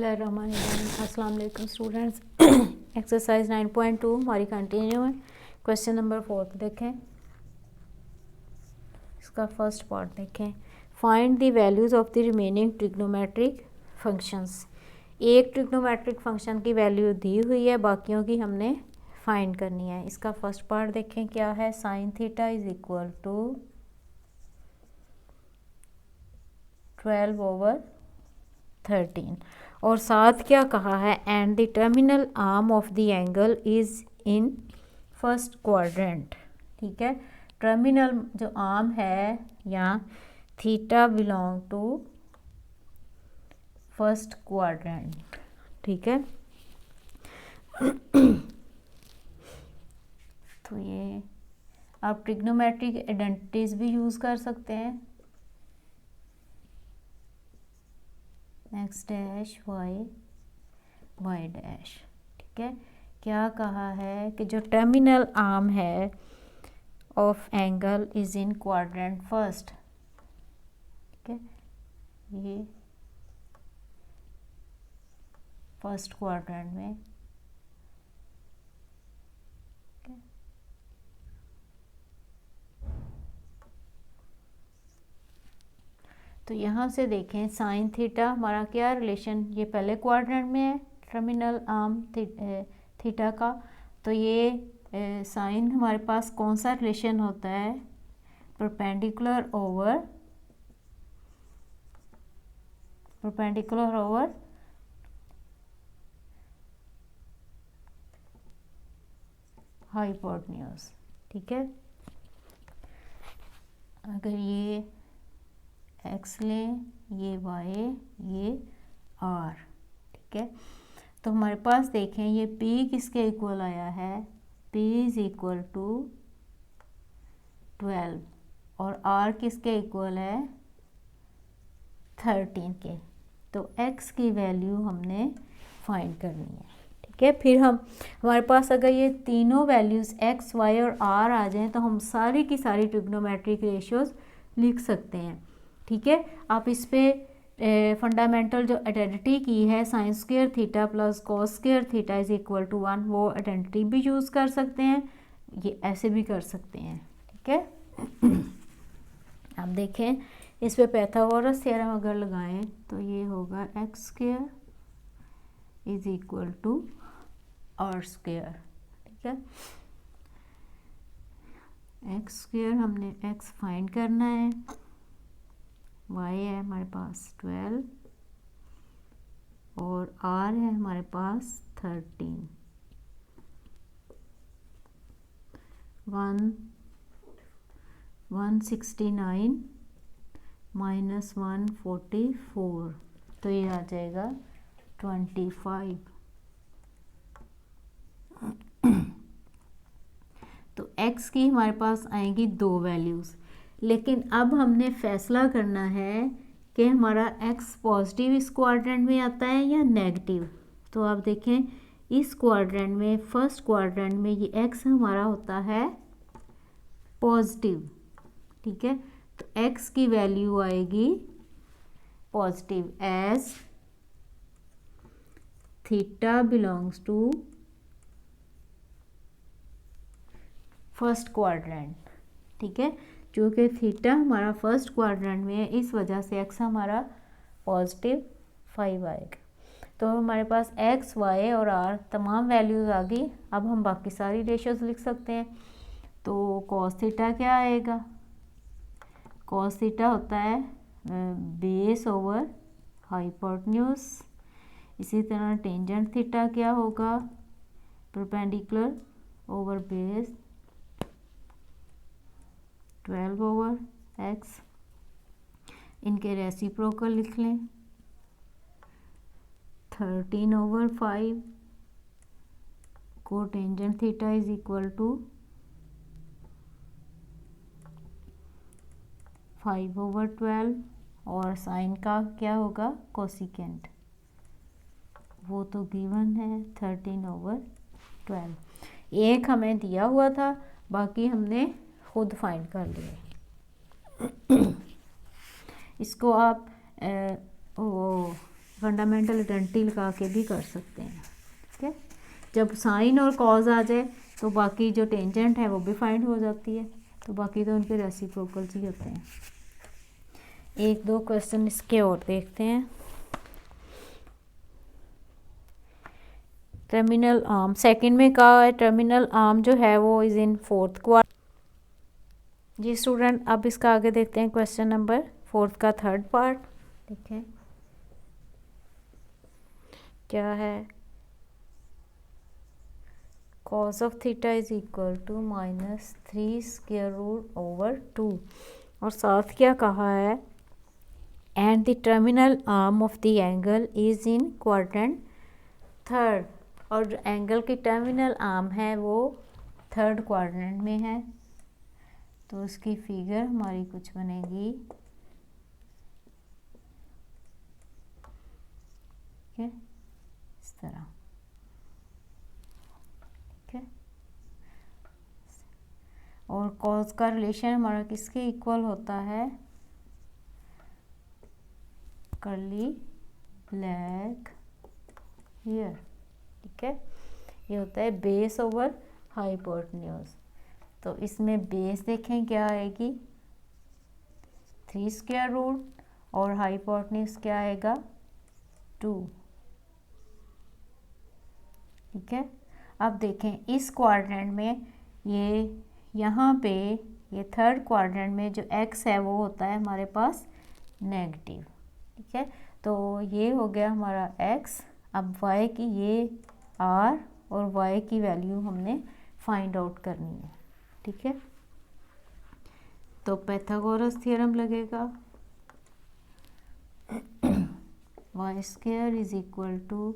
बिस्मिल्लाहिर्रहमानिर्रहीम। अस्सलाम वालेकुम स्टूडेंट्स। एक्सरसाइज 9.2 हमारी कंटिन्यू है। क्वेश्चन नंबर 4 देखें, इसका फर्स्ट पार्ट देखें। Find the values of the remaining trigonometric functions. एक ट्रिग्नोमेट्रिक फंक्शन की वैल्यू दी हुई है, बाकियों की हमने फाइंड करनी है। इसका फर्स्ट पार्ट देखें क्या है। Sine theta is equal to 12/13 और साथ क्या कहा है, and the terminal arm of the angle is in first quadrant. ठीक है, टर्मिनल जो आर्म है या theta belong to first quadrant. ठीक है, तो ये आप ट्रिग्नोमेट्रिक आइडेंटिटीज भी यूज कर सकते हैं। X dash y y dash. ठीक है, क्या कहा है कि जो टर्मिनल आर्म है of angle is in quadrant first. ठीक है, ये फर्स्ट क्वाड्रेंट में। तो यहाँ से देखें साइन थीटा हमारा क्या रिलेशन, ये पहले क्वाड्रेंट में है टर्मिनल आर्म थीटा का। तो ये साइन हमारे पास कौन सा रिलेशन होता है, परपेंडिकुलर ओवर हाइपोटेन्यूज। ठीक है, अगर ये एक्स लें, ये वाई, ये आर। ठीक है, तो हमारे पास देखें ये पी किसके इक्वल आया है, पी इज इक्वल टू 12 और आर किसके इक्वल है, 13 के। तो एक्स की वैल्यू हमने फाइंड करनी है। ठीक है, फिर हमारे पास अगर ये तीनों वैल्यूज़ एक्स वाई और आर आ जाएं तो हम सारी की सारी ट्रिग्नोमेट्रिक रेशियोज लिख सकते हैं। ठीक है, आप इस पे फंडामेंटल जो आइडेंटिटी की है sine square theta plus cos square theta is equal to 1, वो आइडेंटिटी भी यूज़ कर सकते हैं, ये ऐसे भी कर सकते हैं। ठीक है, अब देखें इस पे पाइथागोरस थ्योरम अगर लगाएं तो ये होगा x square is equal to r square. ठीक है, एक्स स्क्वायर हमने एक्स फाइंड करना है, वाई है हमारे पास 12 और आर है हमारे पास 13। 169 माइनस 144, तो ये आ जाएगा 25। तो x की हमारे पास आएंगी दो वैल्यूज़, लेकिन अब हमने फैसला करना है कि हमारा x पॉजिटिव इस क्वाड्रेंट में आता है या नेगेटिव। तो आप देखें इस क्वाड्रेंट में, फर्स्ट क्वाड्रेंट में ये x हमारा होता है पॉजिटिव। ठीक है, तो x की वैल्यू आएगी positive as theta belongs to first quadrant. ठीक है, चूँकि थीटा हमारा फर्स्ट क्वाड्रेंट में है इस वजह से एक्स हमारा पॉजिटिव 5 आएगा। तो हमारे पास एक्स वाई और आर तमाम वैल्यूज़ आ गई। अब हम बाकी सारी रेशियोज लिख सकते हैं। तो कॉस थीटा क्या आएगा, कॉस थीटा होता है बेस ओवर हाइपोटेन्यूज। इसी तरह टेंजेंट थीटा क्या होगा, परपेंडिकुलर ओवर बेस 12/x। इनके रेसिप्रोकल लिख लें 13/5। Cotangent theta is equal to 5/12 और साइन का क्या होगा, कोसिकेंट, वो तो गिवन है 13/12। एक हमें दिया हुआ था, बाकी हमने खुद फाइंड कर लिए। इसको आप वो फंडामेंटल आइडेंटिटी लगा के भी कर सकते हैं। ठीक है, जब साइन और कॉज आ जाए तो बाकी जो टेंजेंट है वो भी फाइंड हो जाती है, तो बाकी तो उनके रेसिप्रोकल्स ही होते हैं। एक दो क्वेश्चन इसके और देखते हैं। टर्मिनल आर्म सेकंड में कहा है, टर्मिनल आर्म जो है वो इज इन फोर्थ क्वाड्रेंट। जी स्टूडेंट, अब इसका आगे देखते हैं क्वेश्चन नंबर 4 का थर्ड पार्ट। देखें क्या है, cos of theta is equal to -3 square root over 2, और साथ क्या कहा है, and the terminal arm of the angle is in quadrant third, और जो एंगल की टर्मिनल आर्म है वो थर्ड क्वाड्रेंट में है। तो उसकी फिगर हमारी कुछ बनेगी, ठीक है, इस तरह। ठीक है, और कॉस का रिलेशन हमारा किसके इक्वल होता है, कर्ली ब्लैक हियर। ठीक है, ये होता है बेस ओवर हाइपोटेन्यूज। तो इसमें बेस देखें क्या आएगी, 3 स्क्वायर रूट, और हाइपोटेन्यूज क्या आएगा, 2। ठीक है, अब देखें इस क्वाड्रेंट में ये यहाँ पे ये थर्ड क्वाड्रेंट में जो x है वो होता है हमारे पास नेगेटिव। ठीक है, तो ये हो गया हमारा x। अब y की ये r और y की वैल्यू हमने फाइंड आउट करनी है। ठीक है, तो पाइथागोरस थ्योरम लगेगा, y square is equal to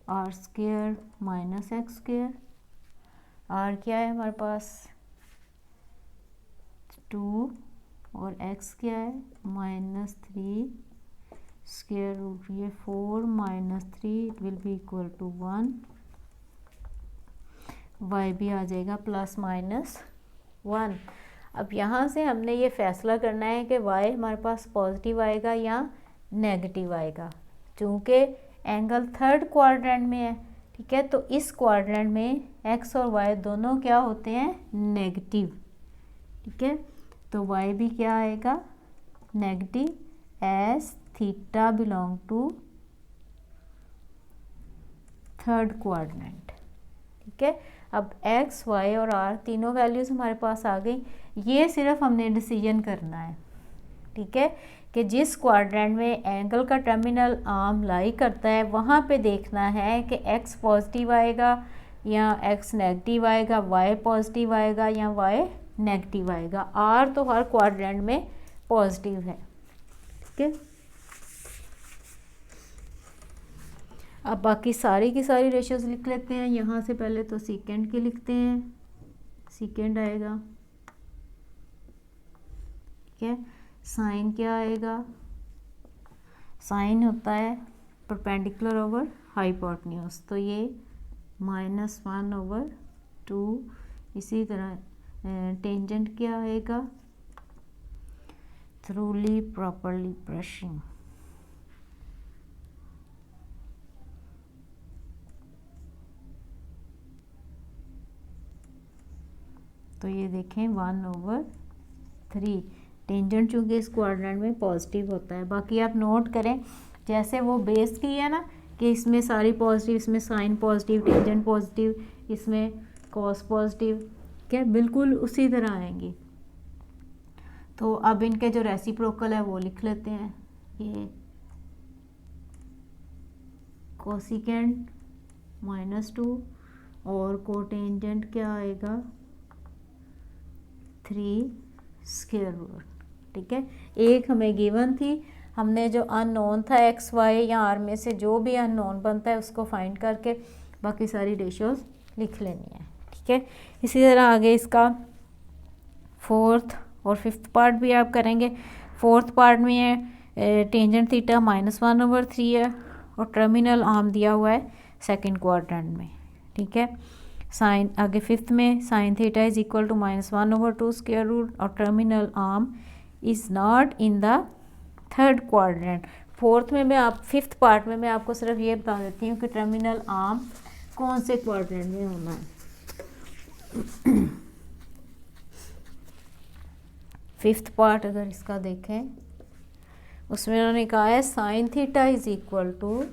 r square minus x square. R क्या है हमारे पास 2, और x क्या है -3 स्क्वायर रूट, ये 4 -3 it will be equal to 1। y भी आ जाएगा ±1। अब यहाँ से हमने ये फैसला करना है कि y हमारे पास पॉजिटिव आएगा या नेगेटिव आएगा, चूँकि एंगल थर्ड क्वाड्रेंट में है। ठीक है, तो इस क्वाड्रेंट में x और y दोनों क्या होते हैं, नेगेटिव। ठीक है, तो y भी क्या आएगा, negative as theta belong to third quadrant. ठीक है, अब x, y और r तीनों वैल्यूज़ हमारे पास आ गई। ये सिर्फ हमने डिसीजन करना है, ठीक है, कि जिस क्वाड्रेंट में एंगल का टर्मिनल आर्म लाई करता है वहाँ पे देखना है कि x पॉजिटिव आएगा या x नेगेटिव आएगा, y पॉजिटिव आएगा या y नेगेटिव आएगा। r तो हर क्वाड्रेंट में पॉजिटिव है। ठीक है, अब बाकी सारी की सारी रेशियोज लिख लेते हैं। यहाँ से पहले तो सेकेंड के लिखते हैं, सेकेंड आएगा। ठीक है, साइन क्या आएगा, साइन होता है परपेंडिकुलर ओवर हाइपोटेन्यूज, तो ये -1/2। इसी तरह टेंजेंट क्या आएगा, थ्रूली प्रॉपरली ब्रशिंग। तो ये देखें 1/3। टेंजेंट चूँकि इस क्वाड्रेंट में पॉजिटिव होता है। बाकी आप नोट करें जैसे वो बेस की है ना कि इसमें सारी पॉजिटिव, इसमें साइन पॉजिटिव, टेंजेंट पॉजिटिव, इसमें कॉस पॉजिटिव, क्या बिल्कुल उसी तरह आएंगी। तो अब इनके जो रेसिप्रोकल है वो लिख लेते हैं। ये कोसिकेंट -2 और कोटेंजेंट क्या आएगा 3 स्क्वायर रूट। ठीक है, एक हमें गिवन थी, हमने जो अननोन था x y या r में से जो भी अननोन बनता है उसको फाइंड करके बाकी सारी रेशियोज लिख लेनी है। ठीक है, इसी तरह आगे इसका फोर्थ और फिफ्थ पार्ट भी आप करेंगे। फोर्थ पार्ट में है टेंजेंट थीटा -1/3 है और टर्मिनल आर्म दिया हुआ है सेकंड क्वाड्रेंट में। ठीक है, साइन आगे फिफ्थ में sine theta is equal to -1/2 square root और terminal arm is not in the third quadrant. Fifth part में मैं आपको सिर्फ ये बता देती हूँ कि टर्मिनल आर्म कौन से क्वाड्रेंट में होना है। फिफ्थ पार्ट अगर इसका देखें, उसमें उन्होंने कहा है sine theta is equal to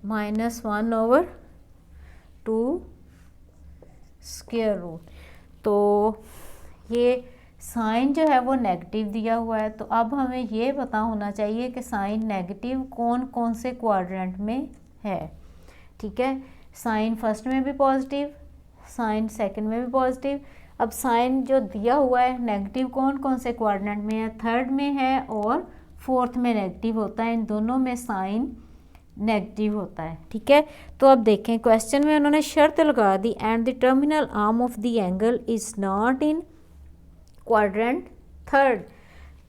-1/2 square root. तो ये साइन जो है वो नेगेटिव दिया हुआ है, तो अब हमें ये पता होना चाहिए कि साइन नेगेटिव कौन कौन से क्वाड्रेंट में है। ठीक है, साइन फर्स्ट में भी पॉजिटिव, साइन सेकंड में भी पॉजिटिव। अब साइन जो दिया हुआ है नेगेटिव कौन कौन से क्वाड्रेंट में है, थर्ड में है और फोर्थ में नेगेटिव होता है, इन दोनों में साइन नेगेटिव होता है। ठीक है, तो अब देखें क्वेश्चन में उन्होंने शर्त लगा दी and the terminal arm of the angle is not in quadrant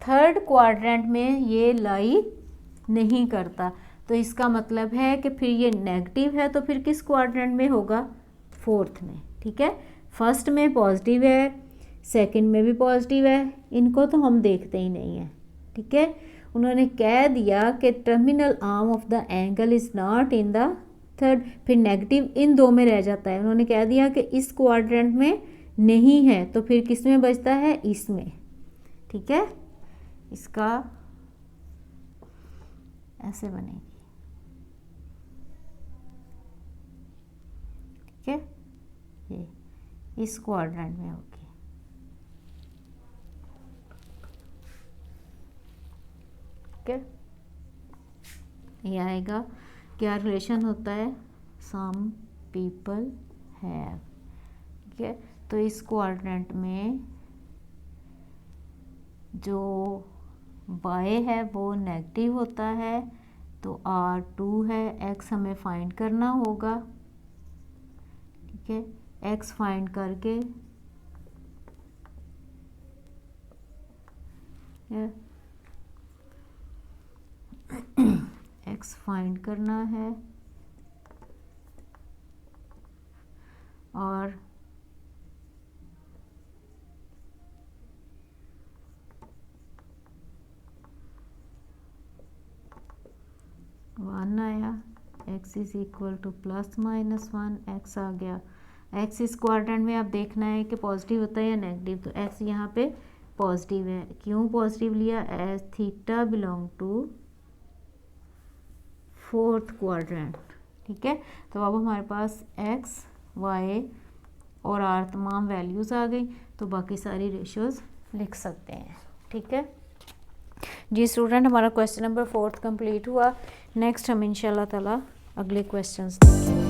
third quadrant में ये लाई नहीं करता। तो इसका मतलब है कि फिर ये नेगेटिव है, तो फिर किस क्वाड्रेंट में होगा, फोर्थ में। ठीक है, फर्स्ट में पॉजिटिव है, सेकंड में भी पॉजिटिव है, इनको तो हम देखते ही नहीं है। ठीक है, उन्होंने कह दिया कि terminal arm of the angle is not in the third, फिर नेगेटिव इन दो में रह जाता है। उन्होंने कह दिया कि इस क्वाड्रेंट में नहीं है, तो फिर किस में बचता है, इसमें। ठीक है, इसका ऐसे बनेगी। ठीक है, ये इस क्वाड्रेंट में होगी। ठीक है, ये आएगा, क्या रिलेशन होता है, सम पीपल हैव। ठीक है, तो इस क्वाड्रेंट में जो y है वो नेगेटिव होता है, तो R2 है, x हमें फाइंड करना होगा। ठीक है, x फाइंड करके x फाइंड करना है और वन आया, x is equal to +-1, x आ गया। x इस क्वाड्रेंट में आप देखना है कि पॉजिटिव होता है या नेगेटिव, तो x यहाँ पे पॉजिटिव है। क्यों पॉजिटिव लिया, as theta belong to fourth quadrant. ठीक है, तो अब हमारे पास x, y और r तमाम वैल्यूज़ आ गई, तो बाकी सारी रेशियोज लिख सकते हैं। ठीक है जी स्टूडेंट, हमारा क्वेश्चन नंबर 4 कंप्लीट हुआ। नेक्स्ट हम इंशाल्लाह ताला अगले क्वेश्चंस देखेंगे।